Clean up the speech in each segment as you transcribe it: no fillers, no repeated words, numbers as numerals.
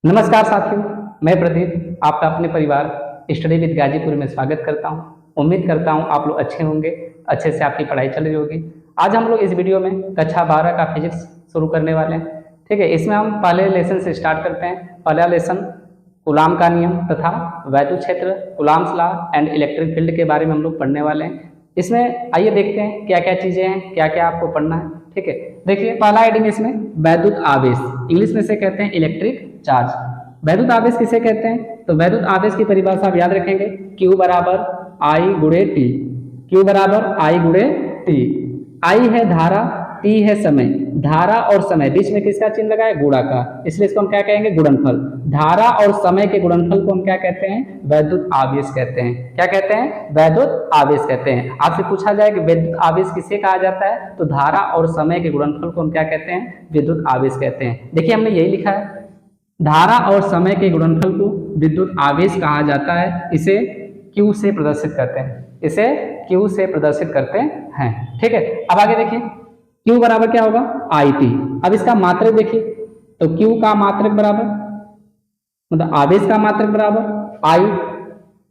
नमस्कार साथियों, मैं प्रदीप आपका अपने परिवार स्टडी विद गाजीपुर में स्वागत करता हूं। उम्मीद करता हूं आप लोग अच्छे होंगे, अच्छे से आपकी पढ़ाई चल रही होगी। आज हम लोग इस वीडियो में कक्षा 12 का फिजिक्स शुरू करने वाले हैं। ठीक है, इसमें हम पहले लेसन से स्टार्ट करते हैं। पहला लेसन कूलाम का नियम तथा वैद्युत क्षेत्र, coulombs law and electric field के बारे में हम लोग पढ़ने वाले हैं। इसमें आइए देखते हैं क्या क्या चीज़ें हैं, क्या क्या आपको पढ़ना है। ठीक है, देखिए पहला हेडिंग इसमें वैद्युत आवेश, इंग्लिश में से कहते हैं इलेक्ट्रिक चार्ज। वैद्युत आवेश किसे कहते हैं? तो वैद्युत आवेश की परिभाषा आप याद रखेंगे, Q बराबर आई गुणे टी। Q बराबर आई गुणे टी। आई है धारा, टी है समय। धारा और समय बीच में किसका चिन्ह लगा है? गुणा का, इसलिए इसको हम क्या कहेंगे? गुणनफल। धारा और समय के गुणनफल को हम क्या कहते हैं? वैद्युत आवेश कहते हैं। क्या कहते हैं? वैद्युत आवेश कहते हैं। आपसे पूछा जाए कि विद्युत आवेश किसे कहा जाता है, तो धारा और समय के गुणनफल को हम क्या कहते हैं? विद्युत आवेश कहते हैं। देखिए हमने यही लिखा है, धारा और समय के गुणनफल को विद्युत आवेश कहा जाता है। इसे Q से प्रदर्शित करते हैं, इसे Q से प्रदर्शित करते हैं। ठीक है, अब आगे देखिए Q बराबर क्या होगा? IT। अब इसका मात्रक देखिए, तो Q का मात्रक बराबर, मतलब आवेश का मात्रक बराबर I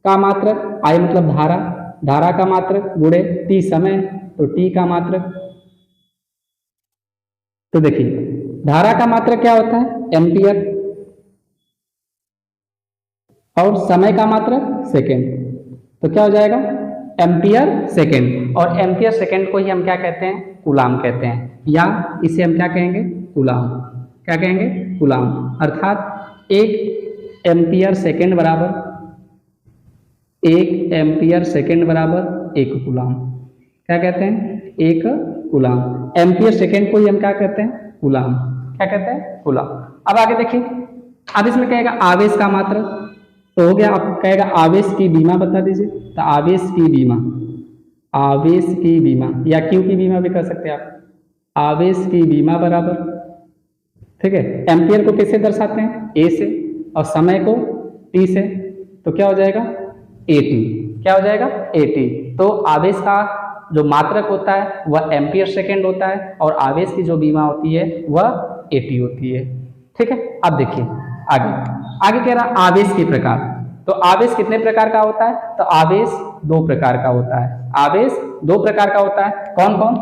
का मात्रक, I मतलब धारा, धारा का मात्रक गुणे T समय, तो T का मात्रक। तो देखिए धारा का मात्रक क्या होता है? एम्पियर, और समय का मात्रक सेकेंड, तो क्या हो जाएगा? Ampere second. और एम्पियर सेकेंड को ही हम क्या कहते हैं? कूलाम कहते हैं, या इसे हम क्या कहेंगे? कूलाम। क्या कहेंगे? कूलाम। अर्थात एक एम्पियर सेकेंड बराबर, एक एम्पियर सेकेंड बराबर एक कूलाम। क्या कहते हैं? एक कूलाम। एम्पियर सेकेंड को ही हम क्या कहते हैं? कूलाम। क्या कहते हैं? कूलाम। अब आगे देखिए, अब इसमें कहेगा आवेश का मात्रक, तो हो गया। अब कहेगा आवेश की बीमा बता दीजिए, तो आवेश की बीमा, आवेश की बीमा या Q की बीमा भी कर सकते हैं आप। आवेश की बीमा बराबर, ठीक है, एम्पियर को किससे दर्शाते हैं? A से, और समय को T से, तो क्या हो जाएगा? AT। क्या हो जाएगा? AT। तो आवेश का जो मात्रक होता है वह एम्पियर सेकेंड होता है, और आवेश की जो बीमा होती है वह AT होती है। ठीक है, अब देखिए आगे, आगे कह रहा आवेश के प्रकार। तो आवेश कितने प्रकार का होता है? तो आवेश दो प्रकार का होता है। आवेश दो प्रकार का होता है। कौन कौन?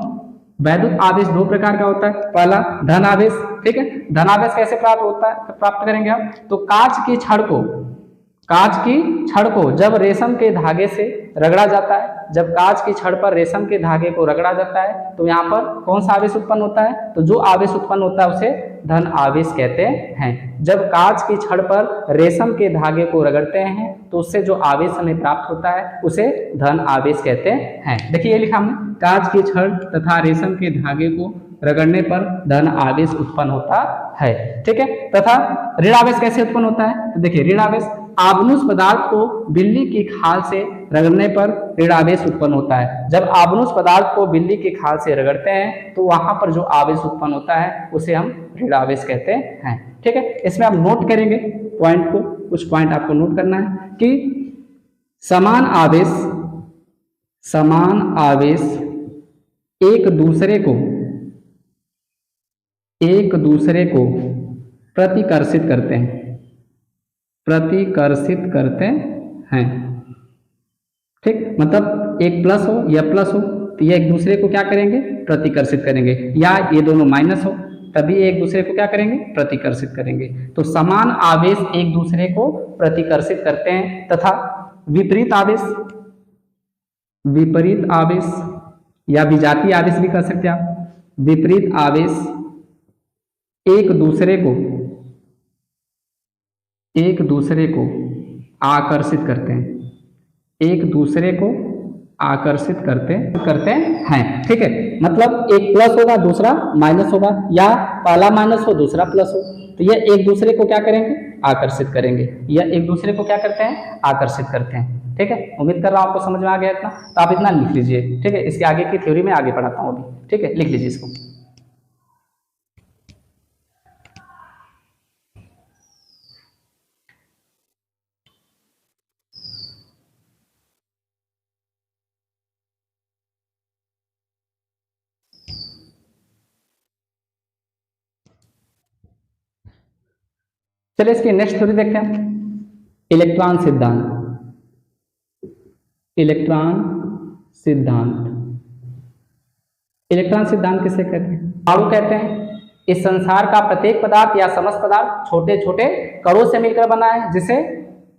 वैद्युत आवेश दो प्रकार का होता है। पहला धन आवेश, ठीक है। धन आवेश कैसे प्राप्त होता है, प्राप्त करेंगे हम? तो कांच की छड़ को, कांच की छड़ को जब रेशम के धागे से रगड़ा जाता है, जब कांच की छड़ पर रेशम के धागे को रगड़ा जाता है, तो यहाँ पर कौन सा आवेश उत्पन्न होता है? तो जो आवेश उत्पन्न होता है उसे धन आवेश कहते हैं। जब कांच की छड़ पर रेशम के धागे को रगड़ते हैं तो उससे जो आवेश हमें प्राप्त होता है उसे धन आवेश कहते हैं। देखिए ये लिखा हमने, कांच की छड़ तथा रेशम के धागे को रगड़ने पर धन आवेश उत्पन्न होता है। ठीक है, तथा ऋण आवेश कैसे उत्पन्न होता है? तो देखिए ऋण आवेश, आबनुस पदार्थ को बिल्ली की खाल से रगड़ने पर ऋण आवेश उत्पन्न होता है। जब आबनुस पदार्थ को बिल्ली की खाल से रगड़ते हैं तो वहां पर जो आवेश उत्पन्न होता है उसे हम ऋण आवेश कहते हैं। ठीक है, इसमें आप नोट करेंगे पॉइंट को, कुछ पॉइंट आपको नोट करना है कि समान आवेश, समान आवेश एक दूसरे को, एक दूसरे को प्रतिकर्षित करते हैं, प्रतिकर्षित करते हैं। ठीक, मतलब एक प्लस हो या प्लस हो तो ये एक दूसरे को क्या करेंगे? प्रतिकर्षित करेंगे, या ये दोनों माइनस हो तभी एक दूसरे को क्या करेंगे? प्रतिकर्षित करेंगे। तो समान आवेश एक दूसरे को प्रतिकर्षित करते हैं। तथा विपरीत आवेश, विपरीत आवेश या विजातीय आवेश भी कर सकते हैं आप। विपरीत आवेश एक दूसरे को, एक दूसरे को आकर्षित करते हैं, एक दूसरे को आकर्षित करते हैं। ठीक है, मतलब एक प्लस होगा दूसरा माइनस होगा, या पहला माइनस हो दूसरा प्लस हो, तो ये एक दूसरे को क्या करेंगे? आकर्षित करेंगे। यह एक दूसरे को क्या करते हैं? आकर्षित करते हैं। ठीक है, उम्मीद कर रहा हूं आपको समझ में आ गया इतना, तो आप इतना लिख लीजिए। ठीक है, इसके आगे की थ्योरी में आगे पढ़ाता हूं अभी। ठीक है, लिख लीजिए इसको। चलिए इसकी नेक्स्ट थ्योरी देखते हैं, इलेक्ट्रॉन सिद्धांत। इलेक्ट्रॉन सिद्धांत, इलेक्ट्रॉन सिद्धांत किसे कहते हैं? परमाणु कहते हैं। इस संसार का प्रत्येक पदार्थ या समस्त पदार्थ छोटे छोटे कणों से मिलकर बना है, जिसे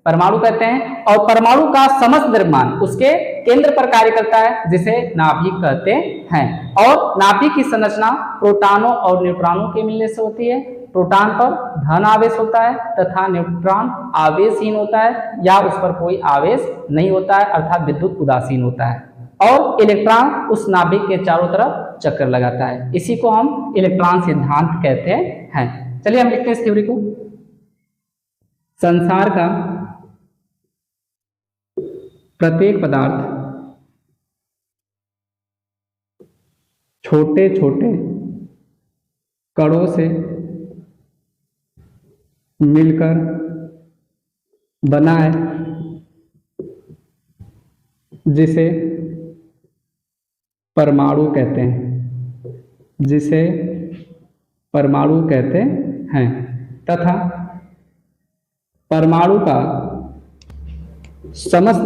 परमाणु कहते हैं। और परमाणु का समस्त द्रव्यमान उसके केंद्र पर कार्य करता है, जिसे नाभिक कहते हैं। और नाभिक की संरचना प्रोटॉनों और न्यूट्रॉनों के मिलने से होती है। प्रोटॉन पर धन आवेश होता है तथा न्यूट्रॉन आवेशहीन होता है या उस पर कोई आवेश नहीं होता है, अर्थात विद्युत उदासीन होता है। और इलेक्ट्रॉन उस नाभिक के चारों तरफ चक्कर लगाता है। इसी को हम इलेक्ट्रॉन सिद्धांत कहते हैं। चलिए हम लिखते हैं इस थ्योरी को। संसार का प्रत्येक पदार्थ छोटे छोटे कणों से मिलकर बना है, जिसे परमाणु कहते हैं, जिसे परमाणु कहते हैं। तथा परमाणु का समस्त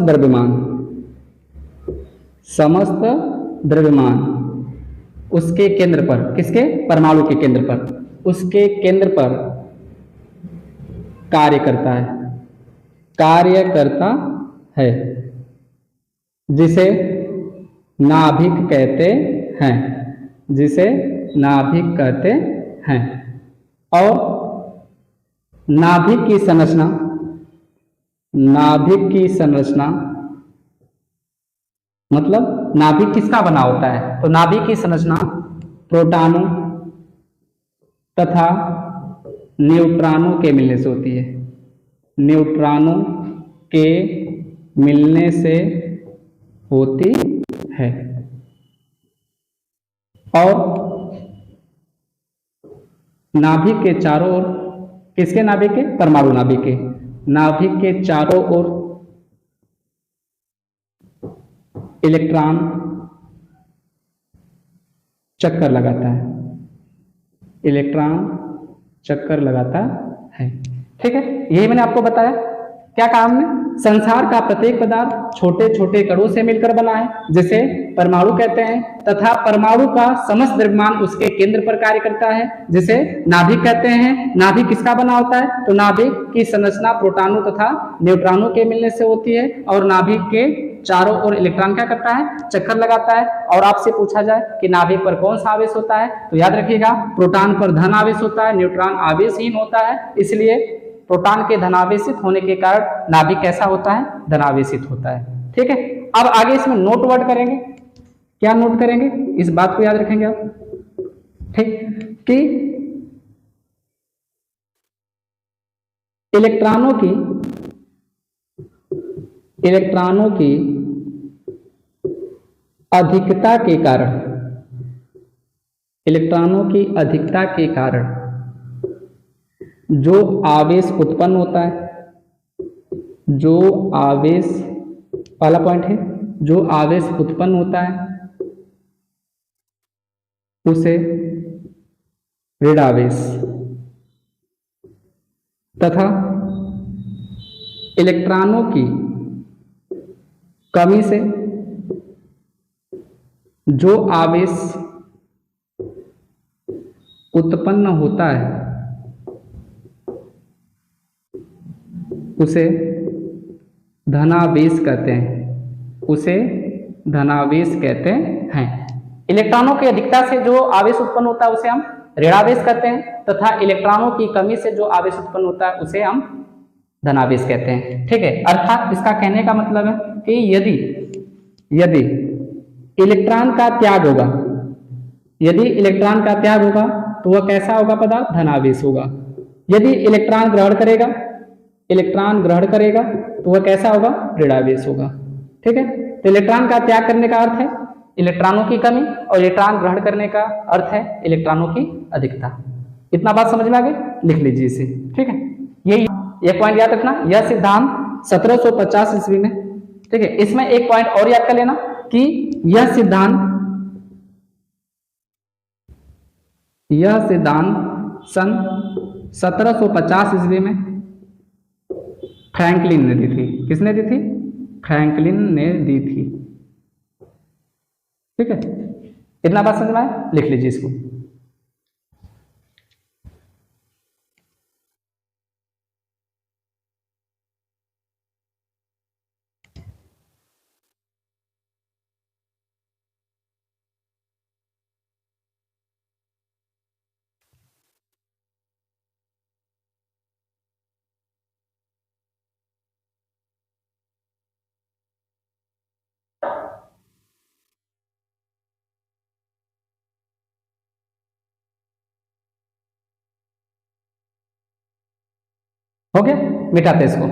द्रव्यमान उसके केंद्र पर, किसके? परमाणु के केंद्र पर, उसके केंद्र पर कार्य करता है, जिसे नाभिक कहते हैं, जिसे नाभिक कहते हैं। और नाभिक की संरचना मतलब नाभिक किसका बना होता है? तो नाभिक की संरचना प्रोटॉनों तथा न्यूट्रॉनों के मिलने से होती है। न्यूट्रॉनों के मिलने से होती है। और नाभिक के चारों ओर, किसके नाभिक के? परमाणु नाभिक के। नाभिक के चारों ओर इलेक्ट्रॉन चक्कर लगाता है, इलेक्ट्रॉन चक्कर लगाता है। ठीक है, यही मैंने आपको बताया। क्या कहा हमने? संसार का प्रत्येक पदार्थ छोटे छोटे कणों से मिलकर बना है, जिसे परमाणु कहते हैं। तथा परमाणु का समस्त द्रव्यमान उसके केंद्र पर कार्य करता है, जिसे नाभिक कहते हैं। नाभिक किसका बना होता है? तो नाभिक की संरचना प्रोटॉनों तथा न्यूट्रॉनों के मिलने से होती है। और नाभिक के चारों ओर इलेक्ट्रॉन क्या करता है? चक्कर लगाता है। और आपसे पूछा जाए कि नाभिक पर कौन सा आवेश होता है, तो याद रखिएगा प्रोटॉन पर धन आवेश होता है, न्यूट्रॉन आवेशहीन होता है। इसलिए प्रोटॉन के धनावेशित होने के कारण नाभिक कैसा होता है? धनावेशित होता है। ठीक है, अब आगे इसमें नोट वर्ड करेंगे। क्या नोट करेंगे? इस बात को याद रखेंगे आप, ठीक, कि इलेक्ट्रॉनों की अधिकता के कारण, इलेक्ट्रॉनों की अधिकता के कारण जो आवेश उत्पन्न होता है, जो आवेश, पहला पॉइंट है, जो आवेश उत्पन्न होता है उसे ऋणावेश, तथा इलेक्ट्रॉनों की कमी से जो आवेश उत्पन्न होता है उसे धनावेश कहते हैं, उसे धनावेश कहते हैं। इलेक्ट्रॉनों की अधिकता से जो आवेश उत्पन्न होता है उसे हम ऋणावेश कहते हैं, तथा इलेक्ट्रॉनों की कमी से जो आवेश उत्पन्न होता है उसे हम धनावेश कहते हैं। ठीक है, अर्थात इसका कहने का मतलब है कि यदि इलेक्ट्रॉन का त्याग होगा, यदि इलेक्ट्रॉन का त्याग होगा तो वह कैसा होगा पदार्थ? धनावेश होगा। यदि इलेक्ट्रॉन ग्रहण करेगा तो वह कैसा होगा? ऋणावेश होगा। ठीक है, तो इलेक्ट्रॉन का त्याग करने का अर्थ है इलेक्ट्रॉनों की कमी, और इलेक्ट्रॉन ग्रहण करने का अर्थ है इलेक्ट्रॉनों की अधिकता। इतना बात समझ में आ गई? लिख लीजिए इसे। ठीक है, यही एक पॉइंट याद रखना, यह सिद्धांत 1750 ईस्वी में, ठीक है। इसमें एक पॉइंट और याद कर लेना कि यह सिद्धांत सन 1750 ईस्वी में फ्रैंकलिन ने दी थी। किसने दी थी? फ्रैंकलिन ने दी थी। ठीक है, इतना बात समझ में आया? लिख लीजिए इसको। हो गया, मिटाते हैं इसको।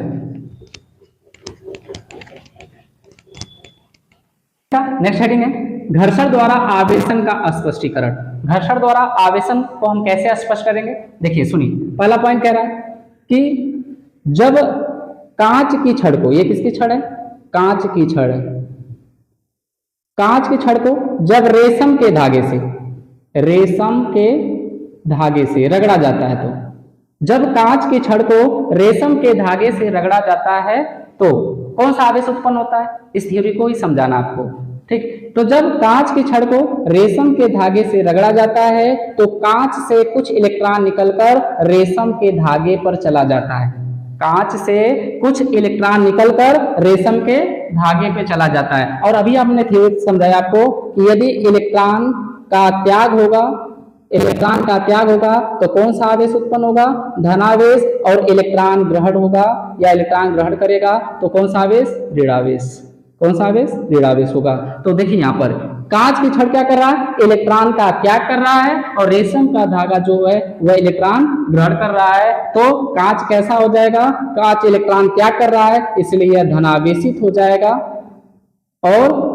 नेक्स्ट हेडिंग है घर्षण द्वारा आवेशन का स्पष्टीकरण। घर्षण द्वारा आवेशन को हम कैसे स्पष्ट करेंगे? देखिए सुनिए, पहला पॉइंट कह रहा है कि जब कांच की छड़ को, ये किसकी छड़ है? कांच की छड़ है। कांच की छड़ को जब रेशम के धागे से रगड़ा जाता है, तो जब कांच की छड़ को रेशम के धागे से रगड़ा जाता है तो कौन सा आवेश उत्पन्न होता है? इस थ्योरी को ही समझाना आपको। ठीक, तो जब कांच की छड़ को रेशम के धागे से रगड़ा जाता है तो कांच से कुछ इलेक्ट्रॉन निकलकर रेशम के धागे पर चला जाता है। कांच से कुछ इलेक्ट्रॉन निकलकर रेशम के धागे पे चला जाता है। और अभी हमने थ्योरी समझाया आपको कि यदि इलेक्ट्रॉन का त्याग होगा तो कौन सा आवेश उत्पन्न होगा? धनावेश। और इलेक्ट्रॉन ग्रहण होगा या इलेक्ट्रॉन ग्रहण करेगा तो कौन सा आवेश? ऋणावेश। कौन सा आवेश? ऋणावेश होगा। तो देखिए यहाँ पर कांच की छड़ क्या कर रहा है? इलेक्ट्रॉन का त्याग कर रहा है और रेशम का धागा जो है वह इलेक्ट्रॉन ग्रहण कर रहा है। तो कांच कैसा हो जाएगा? कांच इलेक्ट्रॉन त्याग कर रहा है इसलिए यह धनावेशित हो जाएगा और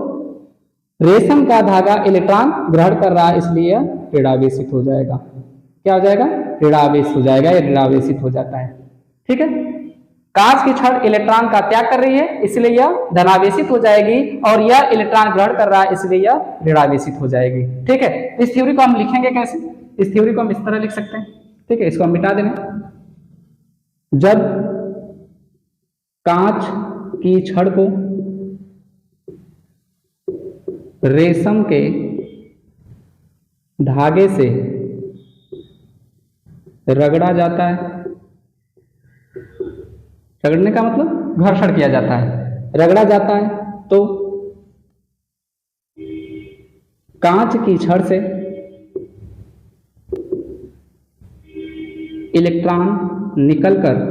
रेशम का धागा इलेक्ट्रॉन ग्रहण कर रहा है इसलिए ऋणावेशित हो जाएगा। क्या हो जाएगा? ऋणावेश हो जाएगा या ऋणावेशित हो जाता है। ठीक है, कांच की छड़ इलेक्ट्रॉन का त्याग कर रही है इसलिए यह धनावेशित हो जाएगी और यह इलेक्ट्रॉन ग्रहण कर रहा है इसलिए यह ऋणावेशित हो जाएगी। ठीक है, इस थ्योरी को हम लिखेंगे कैसे? इस थ्योरी को हम इस तरह लिख सकते हैं। ठीक है, इसको हम मिटा देंगे। जब कांच की छड़ को रेशम के धागे से रगड़ा जाता है, रगड़ने का मतलब घर्षण किया जाता है, रगड़ा जाता है, तो कांच की छड़ से इलेक्ट्रॉन निकल कर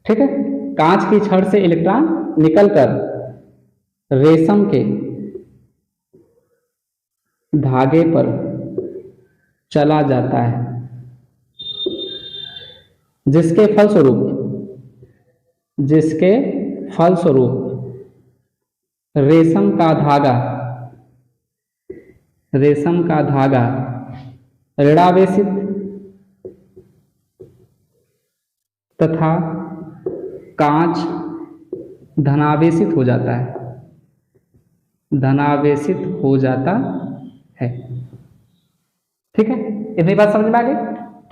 ठीक है, कांच की छड़ से इलेक्ट्रॉन निकलकर रेशम के धागे पर चला जाता है, जिसके फलस्वरूप रेशम का धागा ऋणावेशित तथा कांच धनावेशित हो जाता है। ठीक है, इतनी बात समझ में आ गई?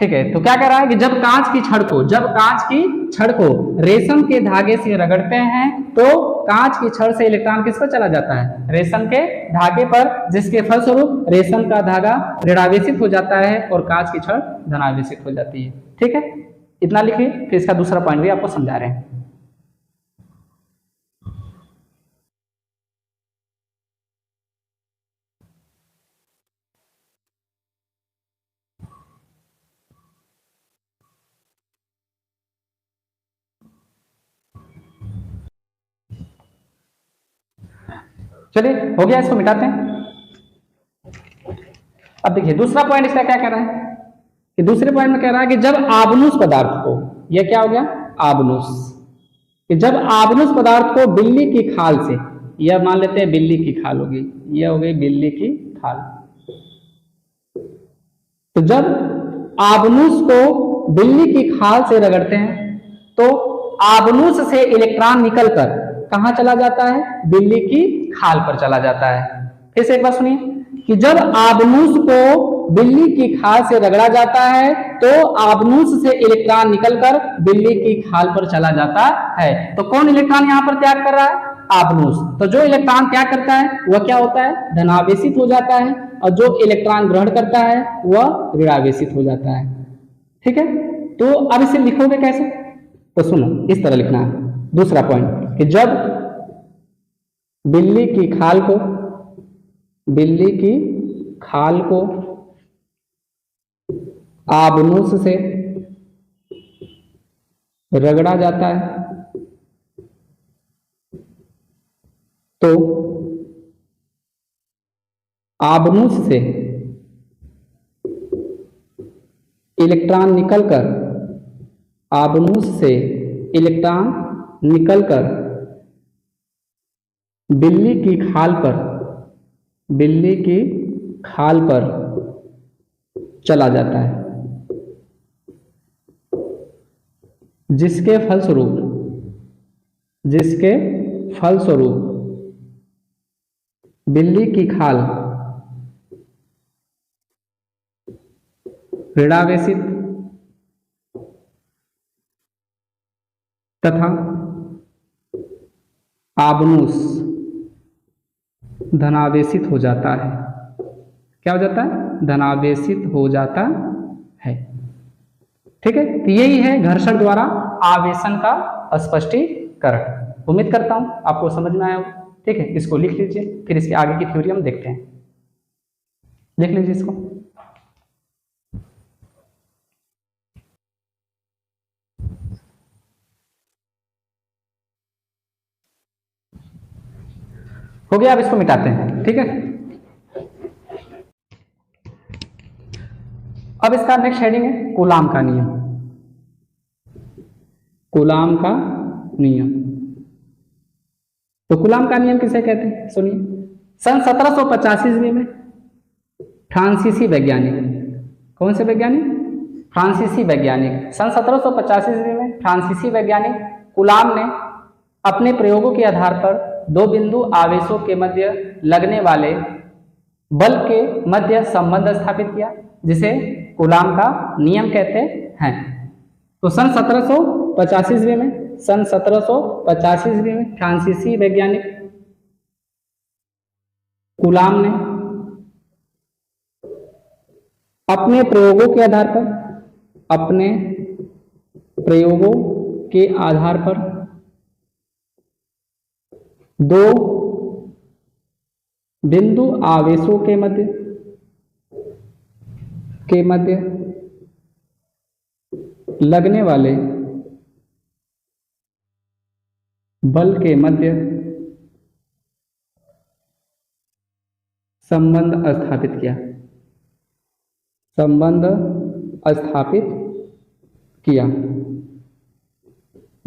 ठीक है, तो क्या कह रहा है कि जब कांच की छड़ को रेशम के धागे से रगड़ते हैं तो कांच की छड़ से इलेक्ट्रॉन किस पर चला जाता है? रेशम के धागे पर, जिसके फलस्वरूप रेशम का धागा ऋणावेशित हो जाता है और कांच की छड़ धनावेशित हो जाती है। ठीक है, इतना लिखिए, फिर इसका दूसरा पॉइंट भी आपको समझा रहे हैं। चलिए, हो गया, इसको मिटाते हैं। अब देखिए दूसरा पॉइंट इसका क्या कह रहा है कि दूसरे पॉइंट में कह रहा है कि जब आबनूस पदार्थ को, यह क्या हो गया? आबनूस, कि जब आबनूस पदार्थ को बिल्ली की खाल से, यह मान लेते हैं बिल्ली की खाल होगी, यह हो गई बिल्ली की खाल, तो जब आबनूस को बिल्ली की खाल से रगड़ते हैं तो आबनूस से इलेक्ट्रॉन निकलकर कहां चला जाता है? बिल्ली की खाल पर चला जाता है। फिर से एक बार सुनिए कि जब आबनूस को बिल्ली की खाल से रगड़ा जाता है तो आबनूस से इलेक्ट्रॉन निकलकर बिल्ली की खाल पर चला जाता है। तो कौन इलेक्ट्रॉन यहाँ पर त्याग कर रहा है? आबनूस। तो जो इलेक्ट्रॉन त्याग करता है वह क्या होता है? धनावेशित हो जाता है, और जो इलेक्ट्रॉन ग्रहण करता है वह ऋणावेशित हो जाता है। ठीक है, तो अब इसे लिखोगे कैसे? तो सुनो, इस तरह लिखना है। दूसरा पॉइंट कि जब बिल्ली की खाल को आबनूस से रगड़ा जाता है तो आबनूस से इलेक्ट्रॉन निकलकर बिल्ली की खाल पर चला जाता है, जिसके फलस्वरूप बिल्ली की खाल ऋणावेशित तथा आबनूस धनावेशित हो जाता है। क्या हो जाता है? धनावेशित हो जाता है। ठीक है, तो यही है घर्षण द्वारा आवेशन का स्पष्टीकरण। उम्मीद करता हूं आपको समझ में आया हो। ठीक है, इसको लिख लीजिए, फिर इसके आगे की थ्योरी हम देखते हैं। लिख लीजिए इसको। हो गया, अब इसको मिटाते हैं। ठीक है, अब इसका नेक्स्ट हेडिंग है कूलाम का नियम। कूलाम का नियम। तो कूलाम का नियम किसे कहते हैं? सुनिए, सन 1785 ईस्वी में फ्रांसीसी वैज्ञानिक, कौन से वैज्ञानिक? फ्रांसीसी वैज्ञानिक। सन 1785 ईस्वी में फ्रांसीसी वैज्ञानिक कूलाम ने अपने प्रयोगों के आधार पर दो बिंदु आवेशों के मध्य लगने वाले बल के मध्य संबंध स्थापित किया, जिसे कूलाम का नियम कहते हैं। तो सन 1785 ईस्वी में फ्रांसीसी वैज्ञानिक कूलाम ने अपने प्रयोगों के आधार पर दो बिंदु आवेशों के मध्य लगने वाले बल के मध्य संबंध स्थापित किया,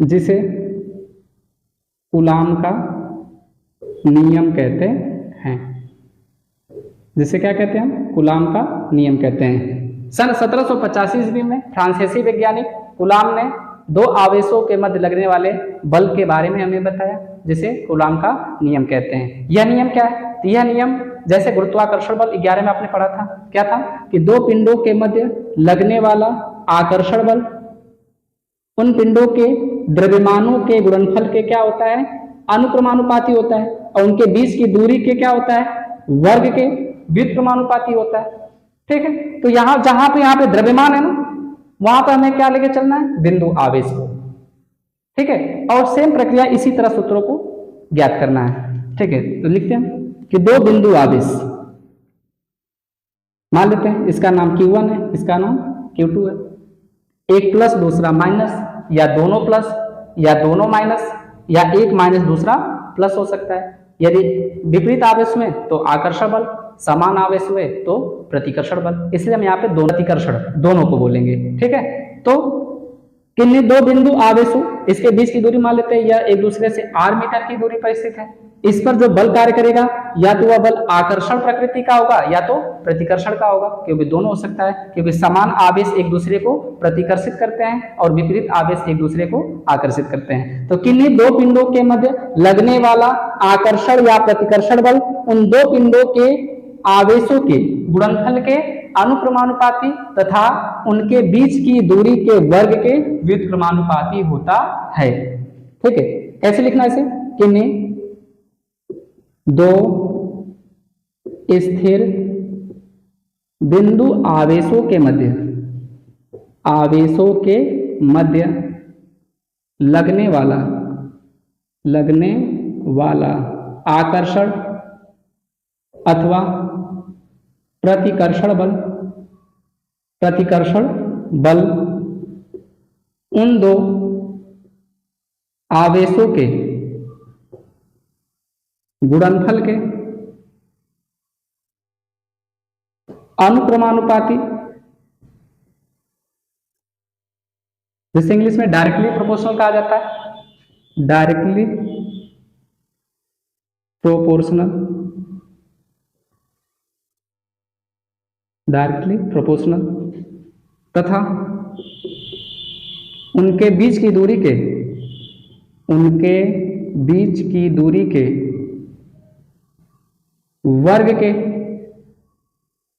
जिसे कूलाम का नियम कहते हैं। जिसे क्या कहते हैं हम? कूलाम का नियम कहते हैं। सन 1785 ईस्वी में फ्रांसीसी वैज्ञानिक कूलाम ने दो आवेशों के मध्य लगने वाले बल के बारे में हमें बताया, जिसे कूलाम का नियम कहते हैं। यह नियम क्या है? तो यह नियम जैसे गुरुत्वाकर्षण बल 11 में आपने पढ़ा था, क्या था कि दो पिंडों के मध्य लगने वाला आकर्षण बल उन पिंडों के द्रव्यमानों के गुणनफल के क्या होता है? अनुक्रमानुपाती होता है, और उनके बीच की दूरी के क्या होता है? वर्ग के व्युत्क्रमानुपाती होता है। ठीक है, तो जहां पे द्रव्यमान है ना, वहां पर हमें क्या लेके चलना है? बिंदु आवेश को। ठीक है, और सेम प्रक्रिया इसी तरह सूत्रों को ज्ञात करना है। ठीक है, तो लिखते हैं कि दो बिंदु आवेश मान लेते हैं, इसका नाम Q1 है, इसका नाम Q2 है। एक प्लस दूसरा माइनस, या दोनों प्लस या दोनों माइनस, या एक माइनस दूसरा प्लस हो सकता है। यदि विपरीत आवेश हुए तो आकर्षण बल, समान आवेश हुए तो प्रतिकर्षण बल। इसलिए हम यहाँ पे दोनों प्रतिकर्षण दोनों को बोलेंगे। ठीक है, तो किन्हीं दो बिंदु आवेश हो, इसके बीच की दूरी मान लेते हैं, या एक दूसरे से r मीटर की दूरी पर स्थित है। इस पर जो बल कार्य करेगा, या तो वह बल आकर्षण प्रकृति का होगा या तो प्रतिकर्षण का होगा, क्योंकि दोनों हो सकता है, क्योंकि समान आवेश एक दूसरे को प्रतिकर्षित करते हैं और विपरीत आवेश एक दूसरे को आकर्षित करते हैं। तो किन्हीं दो पिंडों के मध्य लगने वाला आकर्षण या प्रतिकर्षण बल उन दो पिंडों के आवेशों के गुणनफल के अनुक्रमानुपाती तथा उनके बीच की दूरी के वर्ग के व्युत्क्रमानुपाती होता है। ठीक है, कैसे लिखना इसे? किन्हीं दो स्थिर बिंदु आवेशों के मध्य लगने वाला आकर्षण अथवा प्रतिकर्षण बल उन दो आवेशों के गुणनफल के अनुक्रमानुपाती, जिसे इंग्लिश में डायरेक्टली प्रोपोर्शनल कहा जाता है, डायरेक्टली प्रोपोर्शनल तथा उनके बीच की दूरी के वर्ग के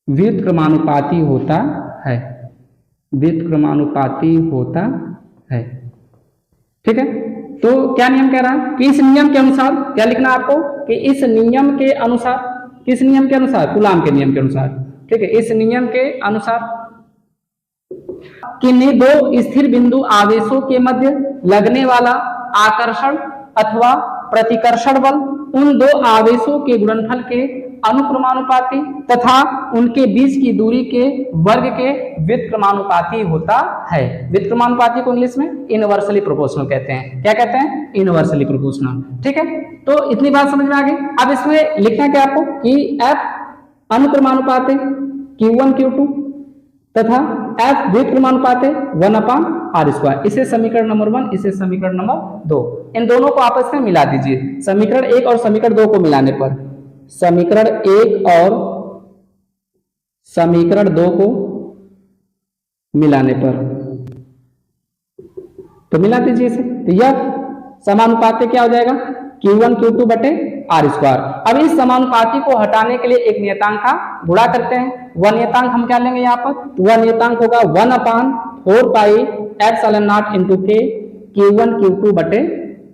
व्युत्क्रमानुपाती होता है। ठीक है, तो क्या नियम कह रहा है कि इस नियम के अनुसार क्या लिखना है आपको कि इस नियम के अनुसार, किस नियम के अनुसार? कूलाम के नियम के अनुसार। ठीक है, इस नियम के अनुसार किन्हीं दो स्थिर बिंदु आवेशों के मध्य लगने वाला आकर्षण अथवा प्रतिकर्षण बल उन दो आवेशों के गुणनफल के अनुक्रमानुपाती तथा उनके बीच की दूरी के वर्ग के व्युत्क्रमानुपाती होता है। व्युत्क्रमानुपाती को इंग्लिश में इनवर्सली प्रोपोर्शनल कहते हैं। क्या कहते हैं? Inversely proportional. ठीक है, तो इतनी बात समझ में आ गई। अब इसमें लिखना क्या आपको कि F अनुक्रमानुपात है Q1 Q2 तथा F व्युत्क्रमानुपात है 1/r²। इसे समीकरण नंबर 1, इसे समीकरण नंबर 2, इन दोनों को आपस में मिला दीजिए। समीकरण 1 और समीकरण 2 को मिलाने पर, समीकरण 1 और समीकरण 2 को मिलाने पर तो मिला दीजिए इसे, तो यह समानुपाती क्या हो जाएगा? Q1 Q2 बटे r²। अब इस समानुपाती को हटाने के लिए एक नियतांक का गुणा करते हैं। वह नियतांक हम क्या लेंगे यहाँ पर? वह नियतांक होगा 1/4 पाई एप्सिलॉन नॉट इंटू के Q1 Q2 बटे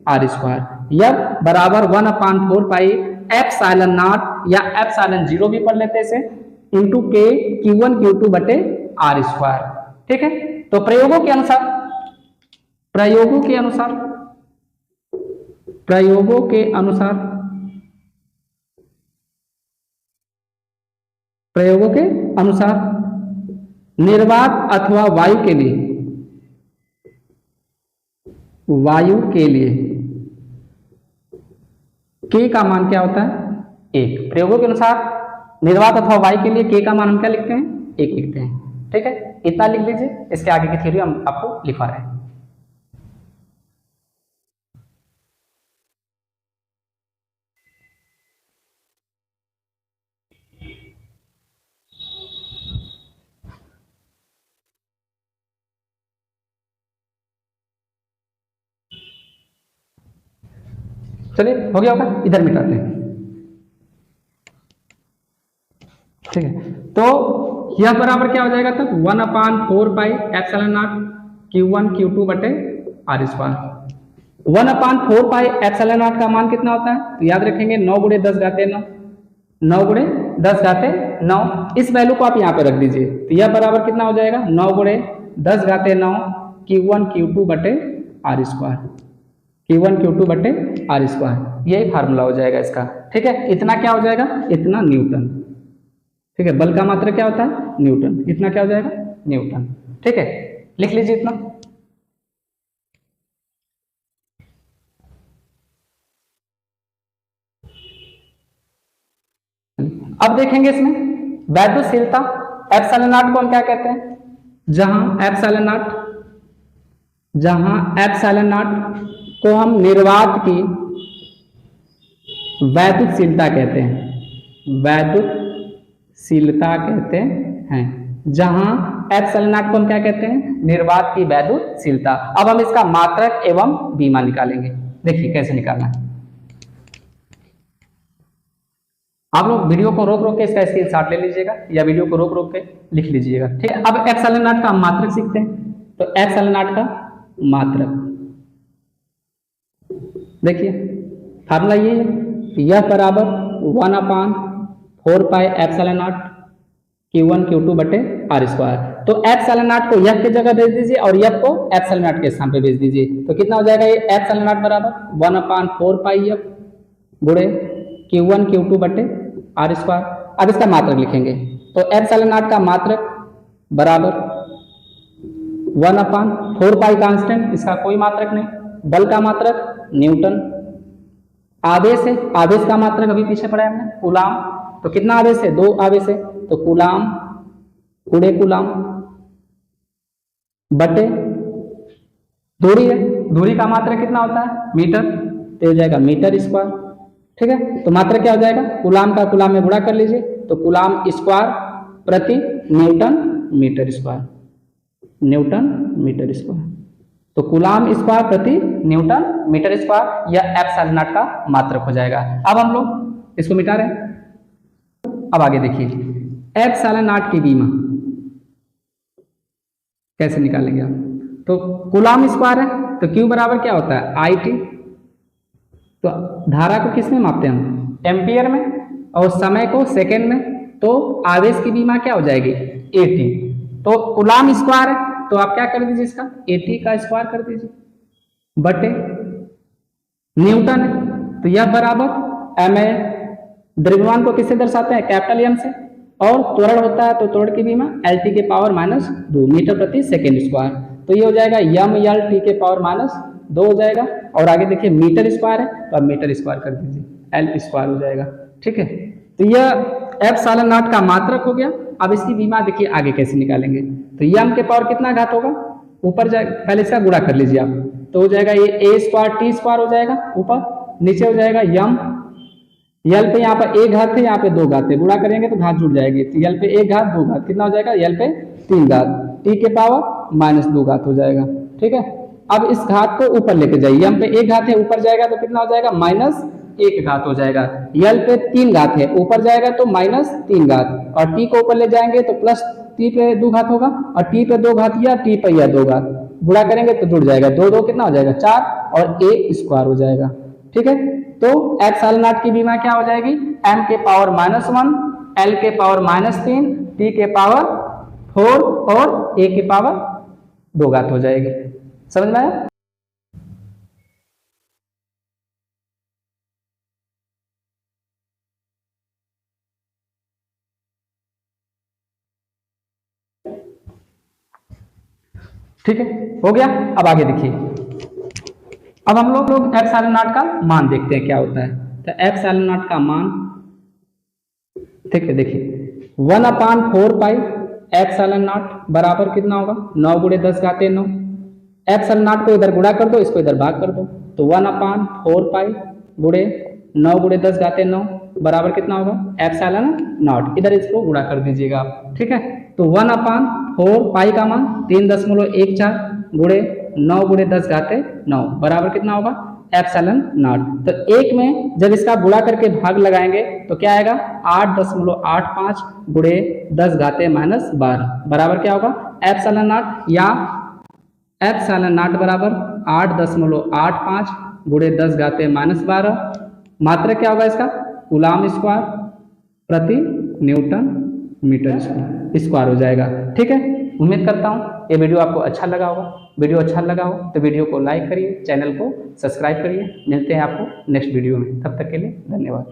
r²। यह बराबर 1/4 पाई एप्सिलॉन नॉट या एप्सिलॉन 0 भी पढ़ लेते हैं इसे, इंटू के Q1 Q2 बटे r²। ठीक है, तो प्रयोगों के अनुसार निर्वात अथवा वायु के लिए K का मान क्या होता है? 1। प्रयोगों के अनुसार निर्वात अथवा वायु के लिए K का मान हम क्या लिखते हैं? 1 लिखते हैं। ठीक है, इतना लिख लीजिए। इसके आगे की थ्योरी हम आपको लिखवा रहे हैं। चलिए, हो गया होगा, इधर मिटाते हैं। ठीक है, तो यह बराबर क्या हो जाएगा तब? 1/4 pi epsilon not Q1 Q2 बटे r²। 1/4 पाई एप्सिलॉन नॉट का मान कितना होता है? तो याद रखेंगे 9 × 10 घाते 9, 9 × 10 घाते 9। इस वैल्यू को आप यहाँ पे रख दीजिए, तो यह बराबर कितना हो जाएगा? 9 × 10 घाते 9 Q1 Q2 बटे r²। Q1 Q2 बटे r², यही फार्मूला हो जाएगा इसका। ठीक है, इतना क्या हो जाएगा? इतना न्यूटन। ठीक है, बल का मात्रा क्या होता है? न्यूटन। इतना क्या हो जाएगा? न्यूटन। ठीक है, लिख लीजिए इतना। अब देखेंगे इसमें वैद्युतशीलता एप्सिलॉन नॉट को हम क्या कहते हैं? जहां एप्सिलॉन नॉट को हम निर्वात की वैद्युतशीलता कहते हैं, जहां एप्सिलॉन नॉट को हम क्या कहते हैं? निर्वात की वैद्युतशीलता। अब हम इसका मात्रक एवं बीमा निकालेंगे। देखिए कैसे निकालना है। आप लोग वीडियो को रोक रोक के इसका स्क्रीनशॉट ले लीजिएगा या वीडियो को रोक रोक के लिख लीजिएगा। ठीक है, अब एप्सिलॉन नॉट का मात्रक सीखते हैं। तो एप्सिलॉन नॉट का मात्रक देखिए फार्मूला ये है, यह बराबर 1/4 pi epsilon not Q1 Q2 बटे आर स्क्वायर। तो एप्सिलॉन नॉट को यह की जगह भेज दीजिए और यह को एप्सिलॉन नॉट के स्थान पे भेज दीजिए। तो कितना हो जाएगा, ये एप्सिलॉन नॉट बराबर 1/4 पाई एफ गुणे Q1 Q2 बटे आर स्क्वायर। अब इसका मात्रक लिखेंगे। तो एप्सिलॉन नॉट का मात्रक बराबर 1/4 पाई कांस्टेंट, इसका कोई मात्रक नहीं। बल का मात्रक न्यूटन, आवेश है, आवेश का मात्रक अभी पीछे पढ़ा है हमने कूलाम। तो कितना आवेश है, 2 आवेश है, तो कूलाम गुणे कूलाम बटे दूरी है, दूरी का मात्रक कितना होता है मीटर, तो हो जाएगा मीटर स्क्वायर। ठीक है, तो मात्रक क्या हो जाएगा, कूलाम का कूलाम में गुणा कर लीजिए, तो कूलाम स्क्वायर प्रति newton metre square, newton metre square. तो कूलाम स्क्वायर प्रति न्यूटन मीटर स्क्वायर, यह एप्सिलॉन नॉट का मात्रक हो जाएगा। अब हम लोग इसको मिटा रहे हैं। अब आगे देखिए एप्सिलॉन नॉट की बीमा कैसे निकालेंगे आप। तो कूलाम स्क्वायर है, तो Q बराबर क्या होता है IT। तो धारा को किस में मापते हैं हम, एम्पियर में, और समय को सेकेंड में। तो आवेश की बीमा क्या हो जाएगी AT। तो कूलाम स्क्वायर है, तो आप क्या कर दीजिए, इसका AT का स्क्वायर कर दीजिए बटे न्यूटन है, तो यह बराबर MA। द्रव्यमान को किससे दर्शाते हैं, कैपिटल M से। और त्वरण होता है, तो त्वरण की बीमा LT के पावर -2 मीटर प्रति सेकेंड स्क्वायर। तो ये हो जाएगा MLT के पावर -2 हो जाएगा। और आगे देखिए मीटर स्क्वायर है, तो अब मीटर स्क्वायर कर दीजिए, L स्क्वायर हो जाएगा। ठीक है, तो यह एप्सिलॉन नॉट का मात्रक हो गया। अब इसकी बीमा देखिए आगे कैसे निकालेंगे। तो m के पावर कितना घात होगा, ऊपर जाए, पहले इसका गुणा कर लीजिए आप, तो हो जाएगा ये A स्क्वायर T स्क्वायर हो जाएगा ऊपर, नीचे हो जाएगा m, यल पे यहाँ पर 1 घात है, यहाँ पे 2 घात है, गुणा करेंगे तो घात जुड़ जाएगी। तो यल पे 1 घात 2 घात कितना हो जाएगा, यल पे 3 घात, T के पावर -2 घात हो जाएगा। ठीक है, अब इस घात को ऊपर लेके जाइए, m पे 1 घात है, ऊपर जाएगा तो कितना हो जाएगा -1 घात हो जाएगा। यल पे 3 घात है, ऊपर जाएगा तो -3 घात, और T को ऊपर ले जाएंगे तो प्लस T पे 2 घात होगा, और T पे 2 घात या T पे या 2 घात, गुणा करेंगे तो जुड़ जाएगा, 2 2 कितना हो जाएगा 4, और A स्क्वायर हो जाएगा। ठीक है, तो एप्सिलॉन नॉट की बीमा क्या हो जाएगी, m के पावर -1, L के पावर -3, T के पावर 4 और A के पावर 2 घात हो जाएगी। समझ में आया। ठीक है, हो गया। अब आगे देखिए, अब हम लोग एप्सिलॉन नॉट का मान देखते हैं क्या होता है। तो एप्सिलॉन नॉट का मान, ठीक है, देखिए 1/4 पाई एप्सिलॉन नॉट बराबर कितना होगा, 9 गुणे 10 घाते 9। एप्सिलॉन नॉट को इधर गुणा कर दो, इसको इधर भाग कर दो, तो 1/4 पाई गुणे 9 गुणे 10 घाते 9 बराबर कितना होगा एप्सिलॉन नॉट। इधर इसको गुणा कर दीजिएगा आप। ठीक है, तो 1/4 पाई का मान 3.14 गुणे 9 गुणे 10 घाते 9 बराबर कितना होगा एप्सिलॉन नॉट। तो एक में जब इसका गुणा करके भाग लगाएंगे तो क्या आएगा 8.85 गुणे 10 घाते -12 बराबर क्या होगा एप्सिलॉन नॉट, या एप्सिलॉन नॉट बराबर 8.85 गुणे 10 घाते -12। मात्रक क्या होगा इसका, कूलाम स्क्वायर प्रति न्यूटन मीटर स्क्वायर हो जाएगा। ठीक है, उम्मीद करता हूँ ये वीडियो आपको अच्छा लगा होगा। वीडियो अच्छा लगा हो तो वीडियो को लाइक करिए, चैनल को सब्सक्राइब करिए। मिलते हैं आपको नेक्स्ट वीडियो में, तब तक के लिए धन्यवाद।